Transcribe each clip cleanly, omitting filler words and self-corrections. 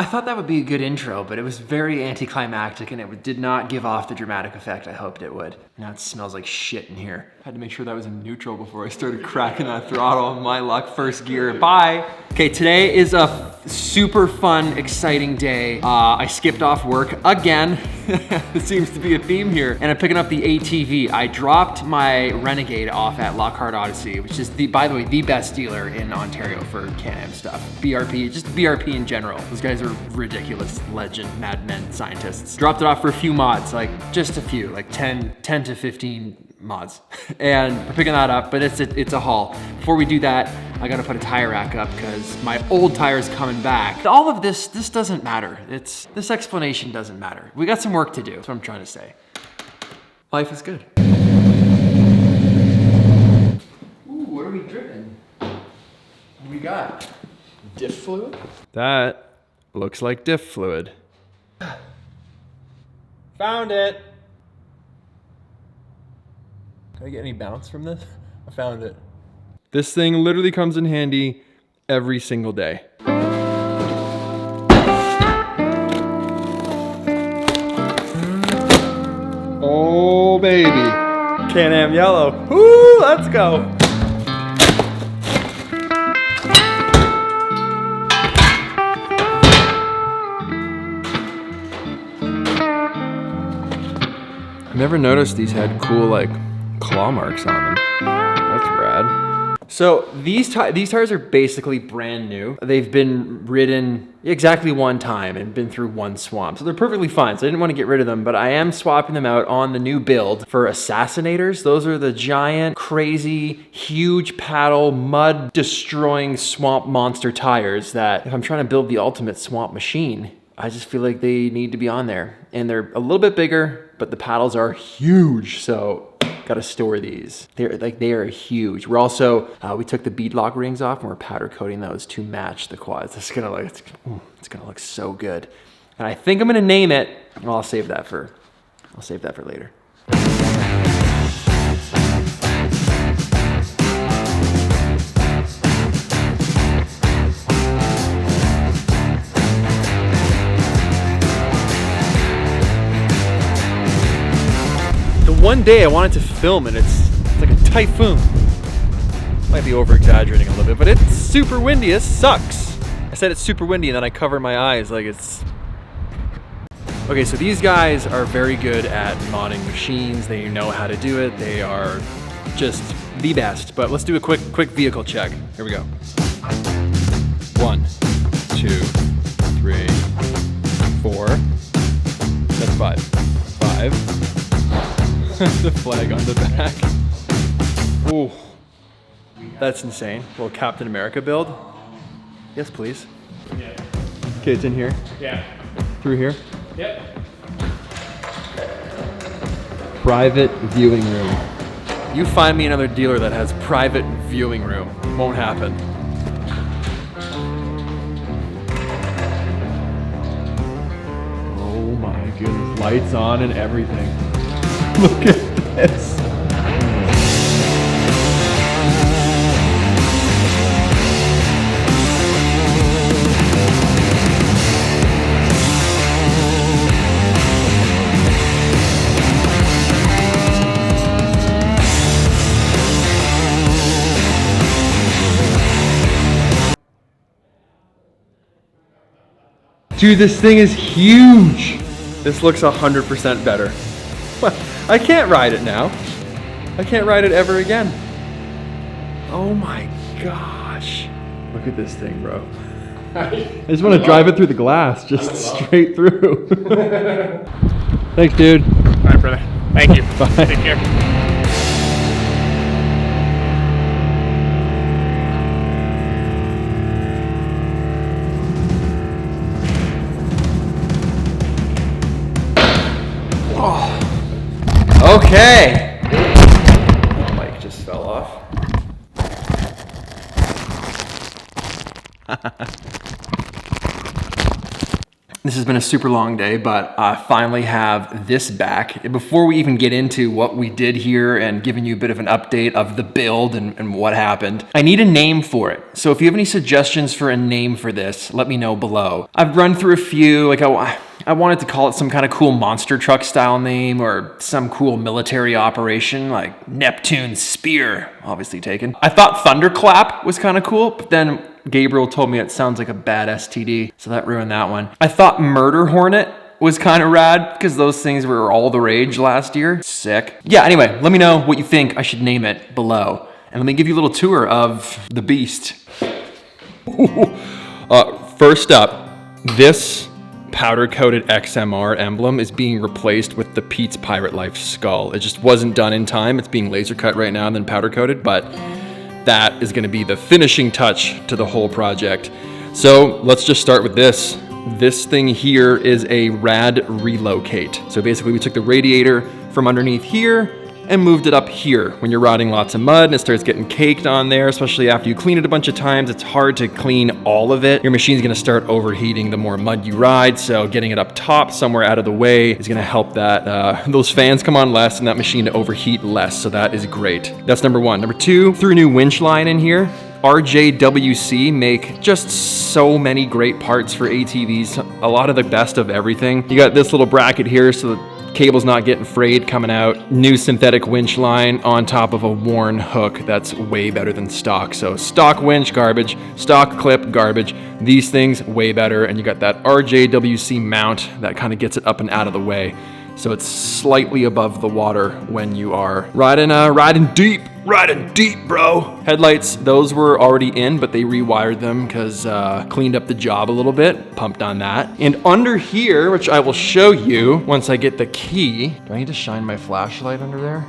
thought that would be a good intro, but it was very anticlimactic and it did not give off the dramatic effect I hoped it would. Now it smells like shit in here. Had to make sure that was in neutral before I started cracking that throttle. My luck, first gear, bye. Okay, today is a super fun, exciting day. I skipped off work again. It seems to be a theme here. And I'm picking up the ATV. I dropped my Renegade off at Lockhart Odyssey, which is, by the way, the best dealer in Ontario for Can-Am stuff. BRP, just BRP in general. Those guys are ridiculous, legend, madmen, scientists. Dropped it off for a few mods, like just a few, like 10 to 15 mods. And we're picking that up, but it's a haul. Before we do that, I gotta put a tire rack up because my old tire's coming back. All of this doesn't matter. This explanation doesn't matter. We got some work to do, that's what I'm trying to say. Life is good. Ooh, what are we dripping? What do we got? Diff fluid? That looks like diff fluid. Found it. Can I get any bounce from this? I found it. This thing literally comes in handy every single day. Oh baby. Can-Am yellow. Woo, let's go. I've never noticed these had cool like claw marks on them. That's rad. So these tires are basically brand new. They've been ridden exactly one time and been through one swamp. So they're perfectly fine. So I didn't want to get rid of them, but I am swapping them out on the new build for Assassinators. Those are the giant, crazy, huge paddle, mud destroying swamp monster tires that if I'm trying to build the ultimate swamp machine, I just feel like they need to be on there. And they're a little bit bigger, but the paddles are huge. So gotta store these. They are huge. We're also, we took the beadlock rings off and we're powder coating those to match the quads. It's gonna look so good. And I think I'm gonna name it, well, I'll save that for later. One day I wanted to film and it's like a typhoon. Might be over exaggerating a little bit, but it's super windy. This sucks. I said it's super windy and then I cover my eyes like it's... Okay, so these guys are very good at modding machines. They know how to do it. They are just the best. But let's do a quick vehicle check. Here we go. 1, 2, 3, 4. That's 5. 5. The flag on the back. Ooh, that's insane. Little Captain America build. Yes, please. Yeah. Okay, it's in here. Yeah. Through here. Yep. Private viewing room. You find me another dealer that has private viewing room. Won't happen. Oh my goodness, lights on and everything. Look at this. Dude, this thing is huge. This looks 100% better. I can't ride it now. I can't ride it ever again. Oh my gosh. Look at this thing, bro. I just want to drive it through the glass, just straight through. Thanks, dude. All right, brother. Thank you. Bye. Take care. Okay. The mic just fell off. This has been a a super long day, but I finally have this back. Before we even get into what we did here and giving you a bit of an update of the build and what happened, I need a name for it. So if you have any suggestions for a name for this, let me know below. I've run through a few, like I wanted to call it some kind of cool monster truck style name or some cool military operation like Neptune Spear, obviously taken. I thought Thunderclap was kind of cool, but then Gabriel told me it sounds like a bad STD, so that ruined that one. I thought Murder Hornet was kind of rad because those things were all the rage last year. Sick. Yeah, anyway, let me know what you think I should name it below. And let me give you a little tour of the beast. First up, this powder-coated XMR emblem is being replaced with the Pete's Pirate Life skull. It just wasn't done in time. It's being laser cut right now and then powder-coated, but that is going to be the finishing touch to the whole project. So let's just start with this. This thing here is a rad relocate. So basically we took the radiator from underneath here and moved it up here. When you're riding lots of mud and it starts getting caked on there, especially after you clean it a bunch of times, it's hard to clean all of it. Your machine's gonna start overheating the more mud you ride, so getting it up top somewhere out of the way is gonna help that those fans come on less and that machine to overheat less, so that is great. That's number one. Number two, threw a new winch line in here. RJWC make just so many great parts for ATVs, a lot of the best of everything. You got this little bracket here so the cable's not getting frayed coming out. New synthetic winch line on top of a worn hook that's way better than stock. So stock winch, garbage. Stock clip, garbage. These things, way better. And you got that RJWC mount that kind of gets it up and out of the way. So it's slightly above the water when you are riding deep, bro. Headlights, those were already in, but they rewired them because cleaned up the job a little bit, pumped on that. And under here, which I will show you once I get the key. Do I need to shine my flashlight under there?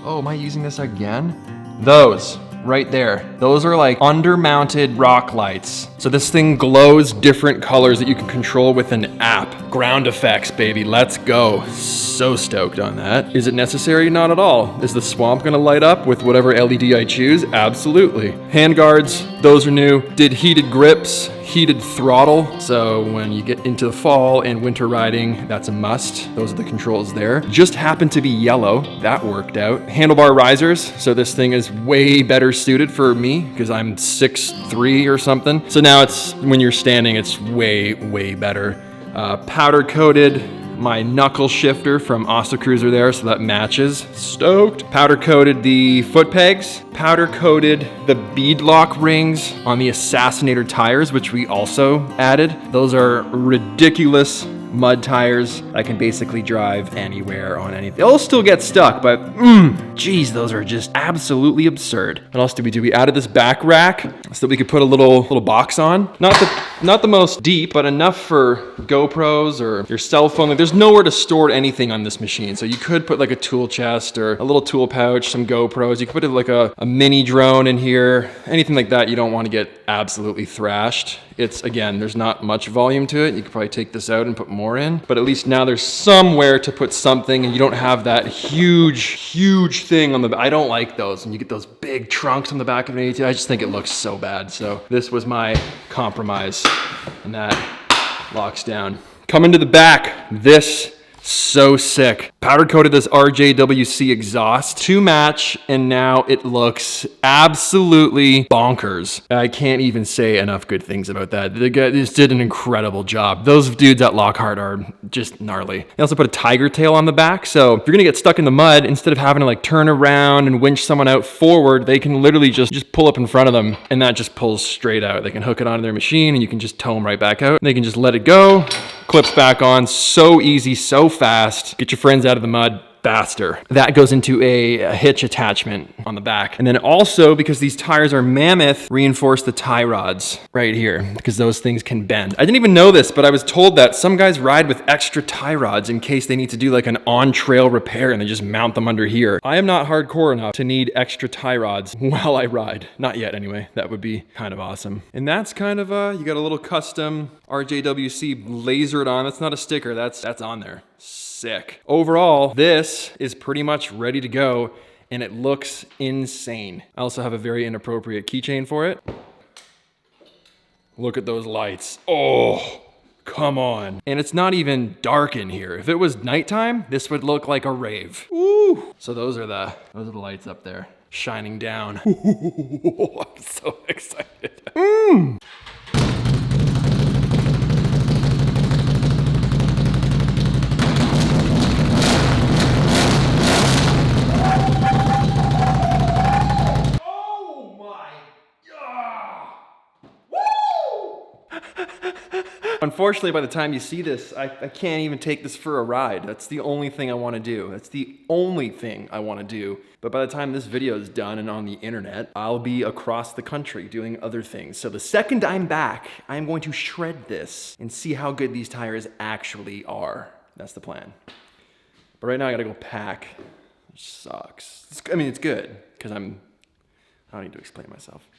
Oh, am I using this again? Those. Right there. Those are like under-mounted rock lights. So this thing glows different colors that you can control with an app. Ground effects, baby. Let's go. So stoked on that. Is it necessary? Not at all. Is the swamp gonna light up with whatever LED I choose? Absolutely. Hand guards, those are new. Did heated grips, heated throttle. So when you get into the fall and winter riding, that's a must. Those are the controls there. Just happened to be yellow. That worked out. Handlebar risers. So this thing is way better suited for me because I'm 6'3" or something. So now it's, when you're standing, it's way better. Powder coated my knuckle shifter from Osta Cruiser there, so that matches. Stoked. Powder coated the foot pegs. Powder coated the bead lock rings on the Assassinator tires, which we also added. Those are ridiculous mud tires. I can basically drive anywhere on anything. They'll still get stuck, but geez, those are just absolutely absurd. What else did we do? We added this back rack so that we could put a little box on. Not the most deep, but enough for GoPros or your cell phone. Like, there's nowhere to store anything on this machine. So you could put like a tool chest or a little tool pouch, some GoPros. You could put like a mini drone in here, anything like that. You don't want to get absolutely thrashed. It's, again, there's not much volume to it. You could probably take this out and put more in, but at least now there's somewhere to put something and you don't have that huge thing on the back. I don't like those. And you get those big trunks on the back of an ATV. I just think it looks so bad. So this was my compromise and that locks down. Coming to the back, this so sick. Powder coated this RJWC exhaust to match, and now it looks absolutely bonkers. I can't even say enough good things about that. The guy just did an incredible job. Those dudes at Lockhart are just gnarly. They also put a tiger tail on the back, so if you're gonna get stuck in the mud, instead of having to like turn around and winch someone out forward, they can literally just pull up in front of them, and that just pulls straight out. They can hook it onto their machine, and you can just tow them right back out. They can just let it go, clips back on, so easy, so fast. Get your friends out of the mud faster. That goes into a hitch attachment on the back. And then also, because these tires are Mammoth, reinforce the tie rods right here because those things can bend. I didn't even know this, but I was told that some guys ride with extra tie rods in case they need to do like an on-trail repair and they just mount them under here. I am not hardcore enough to need extra tie rods while I ride. Not yet anyway. That would be kind of awesome. And that's kind of you got a little custom RJWC lasered on. That's not a sticker. That's on there. Sick. Overall, this is pretty much ready to go and it looks insane. I also have a very inappropriate keychain for it. Look at those lights. Oh, Come on. And it's not even dark in here. If it was nighttime, this would look like a rave. Ooh. So those are the lights up there shining down. Ooh, I'm so excited. Unfortunately, by the time you see this, I can't even take this for a ride. That's the only thing I want to do. That's the only thing I want to do. But by the time this video is done and on the internet, I'll be across the country doing other things. So the second I'm back, I'm going to shred this and see how good these tires actually are. That's the plan. But right now I gotta go pack, which sucks. I mean, it's good, because I don't need to explain myself.